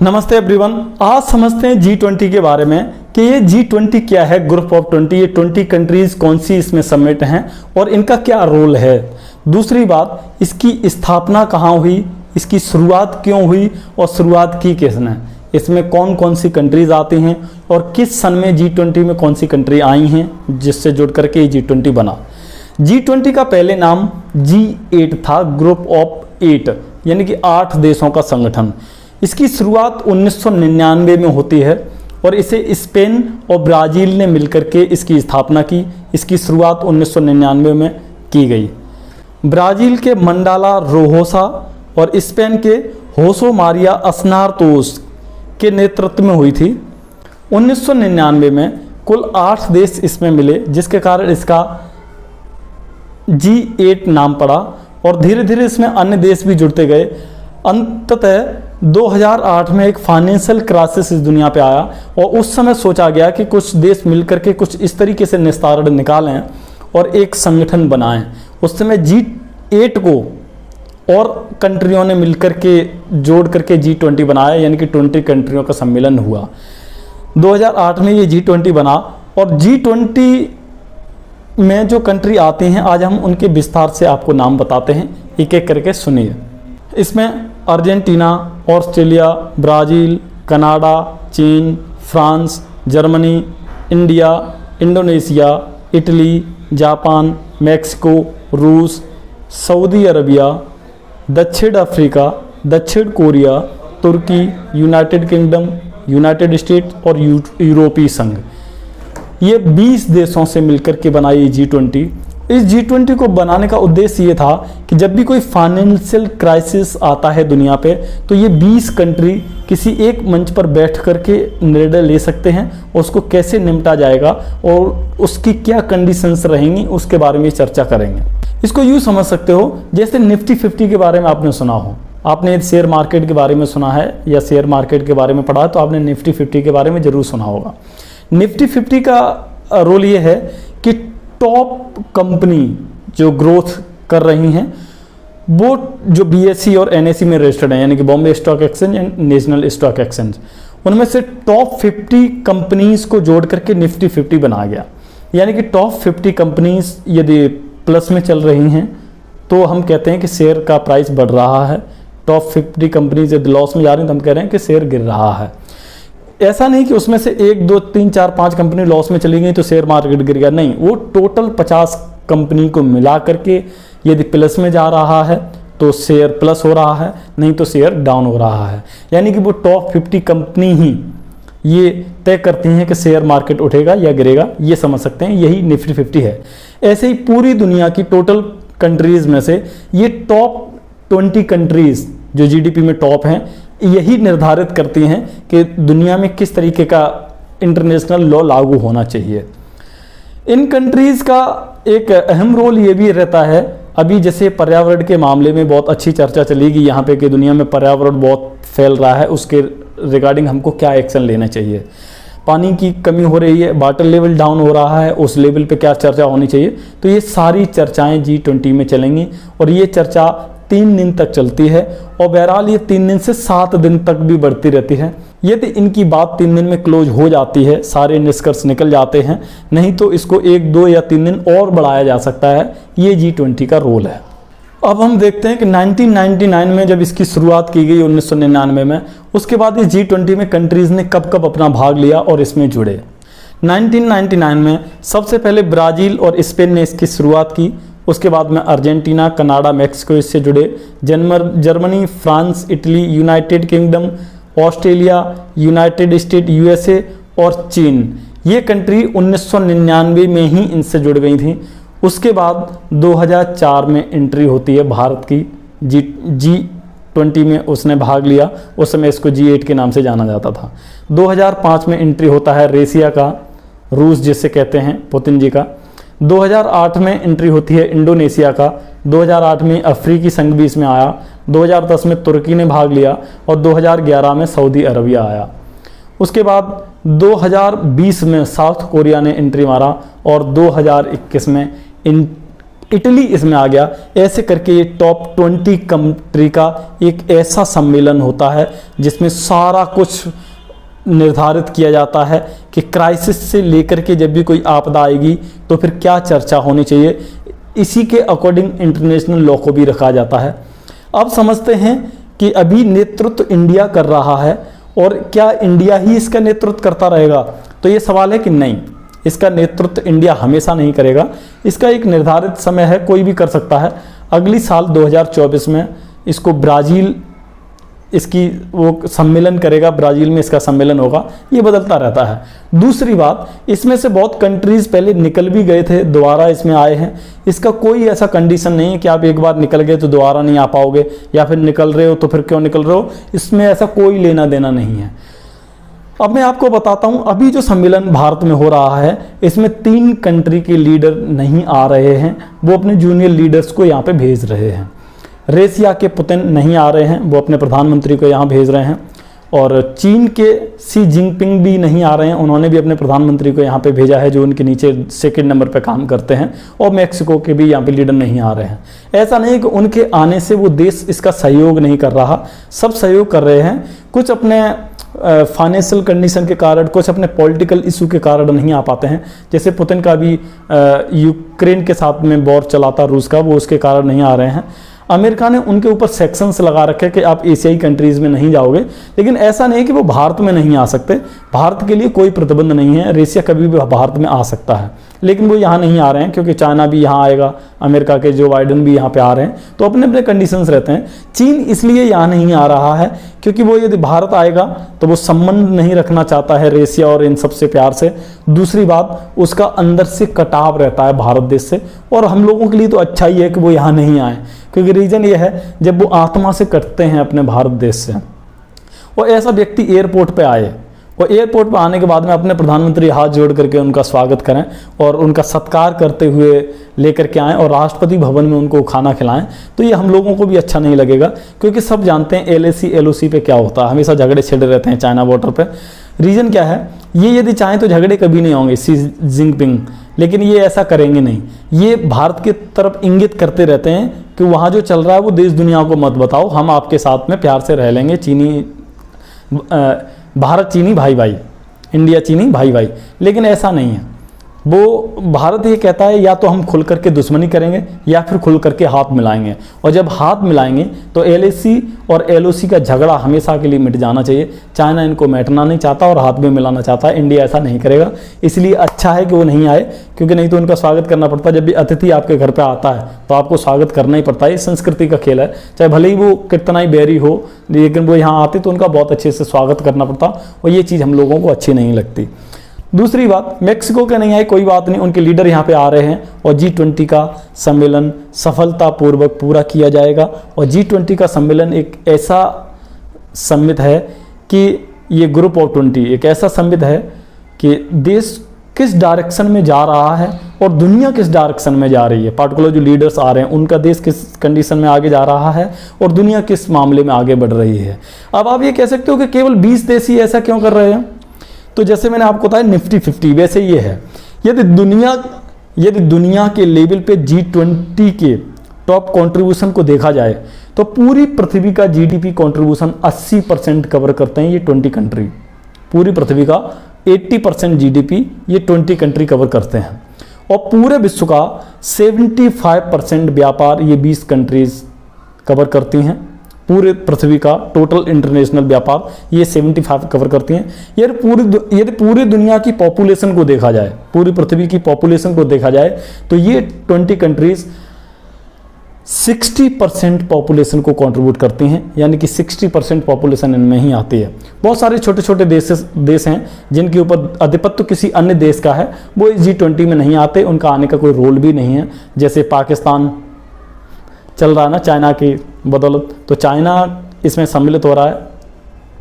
नमस्ते एवरीवन। आज समझते हैं G20 के बारे में कि ये G20 क्या है। ग्रुप ऑफ 20, ये 20 कंट्रीज कौन सी इसमें समिट हैं और इनका क्या रोल है। दूसरी बात, इसकी स्थापना कहाँ हुई, इसकी शुरुआत क्यों हुई और शुरुआत की किसने, इसमें कौन कौन सी कंट्रीज आती हैं और किस सन में G20 में कौन सी कंट्री आई हैं जिससे जुड़ करके ये G20 बना। G20 का पहले नाम G8 था, ग्रुप ऑफ 8, यानी कि 8 देशों का संगठन। इसकी शुरुआत 1999 में होती है और इसे स्पेन और ब्राज़ील ने मिलकर के इसकी स्थापना की। इसकी शुरुआत 1999 में की गई। ब्राज़ील के मंडाला रोहोसा और स्पेन के होसो मारिया अस्नारतोस के नेतृत्व में हुई थी। 1999 में कुल 8 देश इसमें मिले, जिसके कारण इसका G8 नाम पड़ा और धीरे धीरे इसमें अन्य देश भी जुड़ते गए। अंततः 2008 में एक फाइनेंशियल क्राइसिस इस दुनिया पे आया और उस समय सोचा गया कि कुछ देश मिलकर के कुछ इस तरीके से निस्तारण निकालें और एक संगठन बनाएं। उस समय G8 को और कंट्रियों ने मिलकर के जोड़ करके G20 बनाया, यानी कि 20 कंट्रियों का सम्मेलन हुआ। 2008 में ये G20 बना और G20 में जो कंट्री आती हैं आज हम उनके विस्तार से आपको नाम बताते हैं, एक एक करके सुनिए। इसमें अर्जेंटीना, ऑस्ट्रेलिया, ब्राज़ील, कनाडा, चीन, France, Germany, India, Indonesia, Italy, Japan, Mexico, रूस, सऊदी अरबिया, दक्षिण अफ्रीका, दक्षिण कोरिया, तुर्की, यूनाइटेड किंगडम, यूनाइटेड स्टेट्स और यूरोपीय संघ, ये 20 देशों से मिलकर के बनाई G20। इस G20 को बनाने का उद्देश्य ये था कि जब भी कोई फाइनेंशियल क्राइसिस आता है दुनिया पे, तो ये 20 कंट्री किसी एक मंच पर बैठ करके निर्णय ले सकते हैं और उसको कैसे निपटा जाएगा और उसकी क्या कंडीशंस रहेंगी उसके बारे में चर्चा करेंगे। इसको यूँ समझ सकते हो जैसे निफ्टी 50 के बारे में आपने सुना हो। आपने शेयर मार्केट के बारे में सुना है या शेयर मार्केट के बारे में पढ़ा है तो आपने निफ्टी 50 के बारे में ज़रूर सुना होगा। निफ्टी 50 का रोल ये है कि टॉप कंपनी जो ग्रोथ कर रही हैं वो जो BSE और NSE में रजिस्टर्ड हैं, यानी कि Bombay stock exchange and national stock exchange, उनमें से टॉप 50 कंपनीज को जोड़ करके निफ्टी 50 बनाया गया। यानी कि टॉप 50 कंपनीज यदि प्लस में चल रही हैं तो हम कहते हैं कि शेयर का प्राइस बढ़ रहा है। टॉप 50 कंपनीज यदि लॉस में जा रही हैं तो हम कह रहे हैं कि शेयर गिर रहा है। ऐसा नहीं कि उसमें से 1, 2, 3, 4, 5 कंपनी लॉस में चली गई तो शेयर मार्केट गिर गया, नहीं, वो टोटल 50 कंपनी को मिला करके यदि प्लस में जा रहा है तो शेयर प्लस हो रहा है, नहीं तो शेयर डाउन हो रहा है। यानी कि वो टॉप 50 कंपनी ही ये तय करती हैं कि शेयर मार्केट उठेगा या गिरेगा, ये समझ सकते हैं, यही निफ्टी 50 है। ऐसे ही पूरी दुनिया की टोटल कंट्रीज में से ये टॉप 20 कंट्रीज जो GDP में टॉप हैं, यही निर्धारित करती हैं कि दुनिया में किस तरीके का इंटरनेशनल लॉ लागू होना चाहिए। इन कंट्रीज़ का एक अहम रोल ये भी रहता है, अभी जैसे पर्यावरण के मामले में बहुत अच्छी चर्चा चलेगी यहाँ पे कि दुनिया में पर्यावरण बहुत फैल रहा है, उसके रिगार्डिंग हमको क्या एक्शन लेना चाहिए। पानी की कमी हो रही है, वाटर लेवल डाउन हो रहा है, उस लेवल पे क्या चर्चा होनी चाहिए। तो ये सारी चर्चाएँ G20 में चलेंगी और ये चर्चा 3 दिन तक चलती है और बहरहाल ये 3 दिन से 7 दिन तक भी बढ़ती रहती है। यदि इनकी बात 3 दिन में क्लोज हो जाती है, सारे निष्कर्ष निकल जाते हैं, नहीं तो इसको 1, 2 या 3 दिन और बढ़ाया जा सकता है। ये G20 का रोल है। अब हम देखते हैं कि 1999 में जब इसकी शुरुआत की गई 1999 में, उसके बाद इस G20 में कंट्रीज़ ने कब कब अपना भाग लिया और इसमें जुड़े। 1999 में सबसे पहले ब्राज़ील और स्पेन ने इसकी शुरुआत की। उसके बाद में अर्जेंटीना, कनाडा, मैक्सिको इससे जुड़े। Germany, France, Italy, United kingdom, Australia, United state, USA और चीन, ये कंट्री 1999 में ही इनसे जुड़ गई थी। उसके बाद 2004 में एंट्री होती है भारत की। G20 में उसने भाग लिया, उस समय इसको G8 के नाम से जाना जाता था। 2005 में एंट्री होता है रशिया का, रूस जिसे कहते हैं पुतिन जी का। 2008 में एंट्री होती है इंडोनेशिया का। 2008 में अफ्रीकी संघ भी इसमें आया। 2010 में तुर्की ने भाग लिया और 2011 में सऊदी अरबिया आया। उसके बाद 2020 में साउथ कोरिया ने एंट्री मारा और 2021 में इटली इसमें आ गया। ऐसे करके ये टॉप 20 कंट्री का एक ऐसा सम्मेलन होता है जिसमें सारा कुछ निर्धारित किया जाता है कि क्राइसिस से लेकर के जब भी कोई आपदा आएगी तो फिर क्या चर्चा होनी चाहिए। इसी के अकॉर्डिंग इंटरनेशनल लॉ को भी रखा जाता है। अब समझते हैं कि अभी नेतृत्व इंडिया कर रहा है और क्या इंडिया ही इसका नेतृत्व करता रहेगा, तो ये सवाल है कि नहीं, इसका नेतृत्व इंडिया हमेशा नहीं करेगा। इसका एक निर्धारित समय है, कोई भी कर सकता है। अगली साल 2024 में इसको ब्राज़ील इसकी वो सम्मेलन करेगा, ब्राज़ील में इसका सम्मेलन होगा। ये बदलता रहता है। दूसरी बात, इसमें से बहुत कंट्रीज़ पहले निकल भी गए थे, दोबारा इसमें आए हैं। इसका कोई ऐसा कंडीशन नहीं है कि आप एक बार निकल गए तो दोबारा नहीं आ पाओगे, या फिर निकल रहे हो तो फिर क्यों निकल रहे हो, इसमें ऐसा कोई लेना देना नहीं है। अब मैं आपको बताता हूं, अभी जो सम्मेलन भारत में हो रहा है इसमें 3 कंट्री के लीडर नहीं आ रहे हैं, वो अपने जूनियर लीडर्स को यहाँ पे भेज रहे हैं। रशिया के पुतिन नहीं आ रहे हैं, वो अपने प्रधानमंत्री को यहाँ भेज रहे हैं। और चीन के शी जिनपिंग भी नहीं आ रहे हैं, उन्होंने भी अपने प्रधानमंत्री को यहाँ पे भेजा है, जो उनके नीचे 2nd नंबर पे काम करते हैं। और मैक्सिको के भी यहाँ पे लीडर नहीं आ रहे हैं। ऐसा नहीं कि उनके आने से वो देश इसका सहयोग नहीं कर रहा, सब सहयोग कर रहे हैं। कुछ अपने फाइनेंशियल कंडीशन के कारण, कुछ अपने पॉलिटिकल इशू के कारण नहीं आ पाते हैं। जैसे पुतिन का भी यूक्रेन के साथ में वॉर चलाता रूस का, वो उसके कारण नहीं आ रहे हैं। अमेरिका ने उनके ऊपर सेक्शंस लगा रखे कि आप एशियाई कंट्रीज़ में नहीं जाओगे, लेकिन ऐसा नहीं है कि वो भारत में नहीं आ सकते। भारत के लिए कोई प्रतिबंध नहीं है, रशिया कभी भी भारत में आ सकता है, लेकिन वो यहाँ नहीं आ रहे हैं क्योंकि चाइना भी यहाँ आएगा, अमेरिका के जो बाइडन भी यहाँ पे आ रहे हैं, तो अपने अपने कंडीशंस रहते हैं। चीन इसलिए यहाँ नहीं आ रहा है क्योंकि वो यदि भारत आएगा तो वो संबंध नहीं रखना चाहता है रशिया और इन सबसे प्यार से। दूसरी बात, उसका अंदर से कटाव रहता है भारत देश से, और हम लोगों के लिए तो अच्छा ही है कि वो यहाँ नहीं आए, क्योंकि रीज़न ये है जब वो आत्मा से कटते हैं अपने भारत देश से। और ऐसा व्यक्ति एयरपोर्ट पे आए और एयरपोर्ट पर आने के बाद में अपने प्रधानमंत्री हाथ जोड़ करके उनका स्वागत करें और उनका सत्कार करते हुए लेकर के आएँ और राष्ट्रपति भवन में उनको खाना खिलाएं, तो ये हम लोगों को भी अच्छा नहीं लगेगा। क्योंकि सब जानते हैं LAC LOC पे क्या होता है, हमेशा झगड़े छिड़े रहते हैं चाइना बॉर्डर पे। रीज़न क्या है, ये यदि चाहें तो झगड़े कभी नहीं होंगे शी जिनपिंग, लेकिन ये ऐसा करेंगे नहीं। ये भारत की तरफ इंगित करते रहते हैं कि वहाँ जो चल रहा है वो देश दुनिया को मत बताओ, हम आपके साथ में प्यार से रह लेंगे, भारत चीनी भाई भाई, इंडिया चीनी भाई भाई। लेकिन ऐसा नहीं है। वो भारत ये कहता है या तो हम खुल करके दुश्मनी करेंगे या फिर खुल करके हाथ मिलाएंगे, और जब हाथ मिलाएंगे तो LAC और LOC का झगड़ा हमेशा के लिए मिट जाना चाहिए। चाइना इनको मिटाना नहीं चाहता और हाथ में मिलाना चाहता है, इंडिया ऐसा नहीं करेगा। इसलिए अच्छा है कि वो नहीं आए, क्योंकि नहीं तो उनका स्वागत करना पड़ता है। जब भी अतिथि आपके घर पर आता है तो आपको स्वागत करना ही पड़ता है, ये संस्कृति का खेल है। चाहे भले ही वो कितना ही बैरी हो, लेकिन वो यहाँ आते तो उनका बहुत अच्छे से स्वागत करना पड़ता, और ये चीज़ हम लोगों को अच्छी नहीं लगती। दूसरी बात, मैक्सिको के नहीं आए कोई बात नहीं, उनके लीडर यहाँ पे आ रहे हैं और G20 का सम्मेलन सफलतापूर्वक पूरा किया जाएगा। और G20 का सम्मेलन एक ऐसा सम्मिट है कि ये ग्रुप ऑफ 20 एक ऐसा सम्मिट है कि देश किस डायरेक्शन में जा रहा है और दुनिया किस डायरेक्शन में जा रही है। पार्टिकुलर जो लीडर्स आ रहे हैं उनका देश किस कंडीशन में आगे जा रहा है और दुनिया किस मामले में आगे बढ़ रही है। अब आप ये कह सकते हो कि केवल 20 देश ही ऐसा क्यों कर रहे हैं, तो जैसे मैंने आपको बताया निफ्टी 50, वैसे ये है। यदि दुनिया के लेवल पे G20 के टॉप कंट्रीब्यूशन को देखा जाए तो पूरी पृथ्वी का GDP कंट्रीब्यूशन 80% कवर करते हैं ये 20 कंट्री। पूरी पृथ्वी का 80% GDP ये 20 कंट्री कवर करते हैं, और पूरे विश्व का 75% व्यापार ये 20 कंट्रीज कवर करती हैं। पूरे पृथ्वी का टोटल इंटरनेशनल व्यापार ये 75 कवर करती हैं। यदि पूरी दुनिया की पॉपुलेशन को देखा जाए, पूरी पृथ्वी की पॉपुलेशन को देखा जाए, तो ये 20 कंट्रीज 60% पॉपुलेशन को कंट्रीब्यूट करती हैं, यानी कि 60% पॉपुलेशन इनमें ही आती है। बहुत सारे छोटे छोटे देश हैं जिनके ऊपर आधिपत्य किसी अन्य देश का है, वो इस G20 में नहीं आते, उनका आने का कोई रोल भी नहीं है। जैसे पाकिस्तान चल रहा है ना चाइना की बदौलत, तो चाइना इसमें सम्मिलित हो रहा है,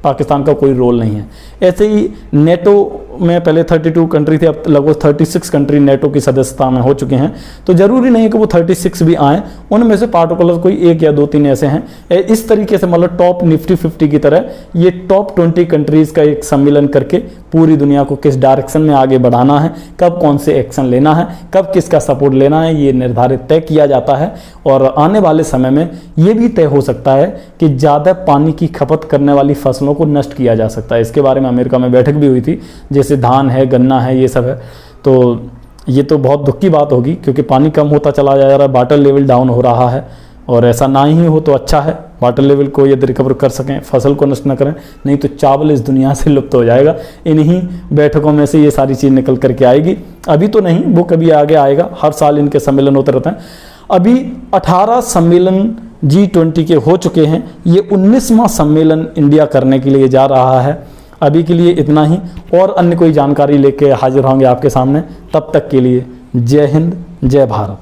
पाकिस्तान का कोई रोल नहीं है। ऐसे ही नेटो में पहले 32 कंट्री थे, अब लगभग 36 कंट्री नेटो की सदस्यता में हो चुके हैं। तो जरूरी नहीं कि वो 36 भी आए, उनमें से पार्टिकुलर कोई एक या दो तीन ऐसे हैं। इस तरीके से मतलब टॉप निफ्टी 50 की तरह ये टॉप 20 कंट्रीज का एक सम्मेलन करके पूरी दुनिया को किस डायरेक्शन में आगे बढ़ाना है, कब कौन से एक्शन लेना है, कब किसका सपोर्ट लेना है, ये निर्धारित तय किया जाता है। और आने वाले समय में ये भी तय हो सकता है कि ज़्यादा पानी की खपत करने वाली फसलों को नष्ट किया जा सकता है। इसके बारे में अमेरिका में बैठक भी हुई थी, जैसे धान है, गन्ना है, ये सब है। तो ये तो बहुत दुख की बात होगी, क्योंकि पानी कम होता चला जा रहा है, वाटर लेवल डाउन हो रहा है। और ऐसा ना ही हो तो अच्छा है, वाटर लेवल को यदि रिकवर कर सकें, फसल को नष्ट न करें, नहीं तो चावल इस दुनिया से लुप्त हो जाएगा। इन्हीं बैठकों में से ये सारी चीज़ निकल करके आएगी। अभी तो नहीं, वो कभी आगे आएगा, हर साल इनके सम्मेलन होते रहते हैं। अभी 18 सम्मेलन G20 के हो चुके हैं, ये 19वां सम्मेलन इंडिया करने के लिए जा रहा है। अभी के लिए इतना ही, और अन्य कोई जानकारी लेके हाजिर होंगे आपके सामने। तब तक के लिए जय हिंद, जय भारत।